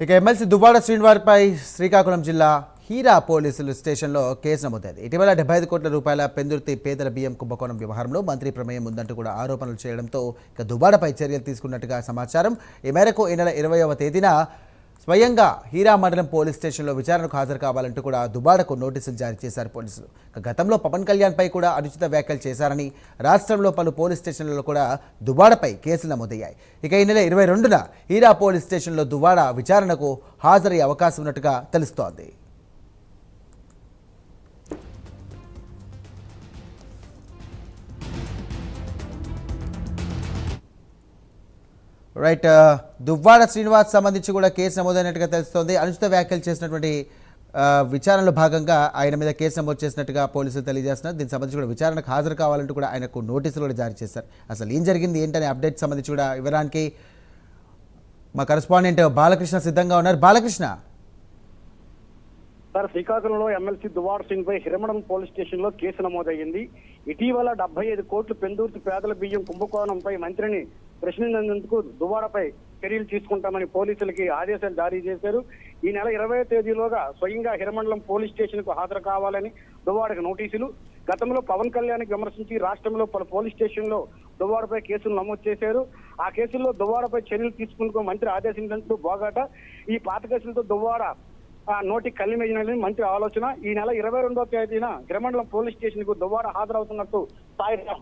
ఇక ఎమ్మెల్సీ దువ్వాడ శ్రీనివాస్పై శ్రీకాకుళం జిల్లా హీరా పోలీసులు స్టేషన్లో కేసు నమోదైంది. ఇటీవల 75 కోట్ల రూపాయల పెందుర్తి పేదల బియ్యం కుంభకోణం వ్యవహారంలో మంత్రి ప్రమేయం ఉందంటూ కూడా ఆరోపణలు చేయడంతో ఇక దువ్వాడపై చర్యలు తీసుకున్నట్టుగా సమాచారం. ఈ మేరకు ఈ నెల 20వ తేదీన స్వయంగా హీరా మండలం పోలీస్ స్టేషన్లో విచారణకు హాజరు కావాలంటూ కూడా దువ్వాడకు నోటీసులు జారీ చేశారు పోలీసులు. గతంలో పవన్ కళ్యాణ్పై కూడా అనుచిత వ్యాఖ్యలు చేశారని రాష్ట్రంలో పలు పోలీస్ స్టేషన్లలో కూడా దువ్వాడపై కేసులు నమోదయ్యాయి. ఇక ఈ నెల 22న హీరా పోలీస్ స్టేషన్లో దువ్వాడ విచారణకు హాజరయ్యే అవకాశం ఉన్నట్టుగా తెలుస్తోంది. రైట్, దువ్వాడ శ్రీనివాస్ సంబంధించి కూడా కేసు నమోదైనట్టుగా తెలుస్తోంది. అనుచిత వ్యాఖ్యలు చేసినటువంటి విచారణలో భాగంగా ఆయన మీద కేసు నమోదు చేసినట్టుగా పోలీసులు తెలియజేస్తున్నారు. దీనికి సంబంధించి కూడా విచారణకు హాజరు కావాలంటూ కూడా ఆయనకు నోటీసులు కూడా జారీ చేశారు. అసలు ఏం జరిగింది ఏంటనే అప్డేట్ సంబంధించి కూడా వివరానికి మా కరెస్పాండెంట్ బాలకృష్ణ సిద్ధంగా ఉన్నారు. బాలకృష్ణ, సార్, శ్రీకాకుళంలో ఎమ్మెల్సీ దువ్వాడ సింగ్ పై హిరమడం పోలీస్ స్టేషన్ లో కేసు నమోదయ్యింది. ఇటీవల 75 కోట్లు పెందుర్తి పేదల బియ్యం కుంభకోణంపై మంత్రిని ప్రశ్నించేందుకు దువ్వాడపై చర్యలు తీసుకుంటామని పోలీసులకి ఆదేశాలు జారీ చేశారు. ఈ నెల 20వ తేదీలోగా స్వయంగా హిరమండలం పోలీస్ స్టేషన్ కు హాజరు కావాలని దువ్వాడకు నోటీసులు. గతంలో పవన్ కళ్యాణ్ విమర్శించి రాష్ట్రంలో పలు పోలీస్ స్టేషన్ లో దువ్వాడపై కేసులు నమోదు చేశారు. ఆ కేసుల్లో దువ్వాడపై చర్యలు తీసుకుంటూ మంత్రి ఆదేశించినట్టు బోగాట. ఈ పాత కేసులతో దువ్వాడ నోటి కళ్ళిమేజినని మంత్రి ఆలోచన. ఈ నెల 22వ తేదీన హిరమండలం పోలీస్ స్టేషన్ కు దువ్వాడ హాజరవుతున్నట్టు సాయిరాం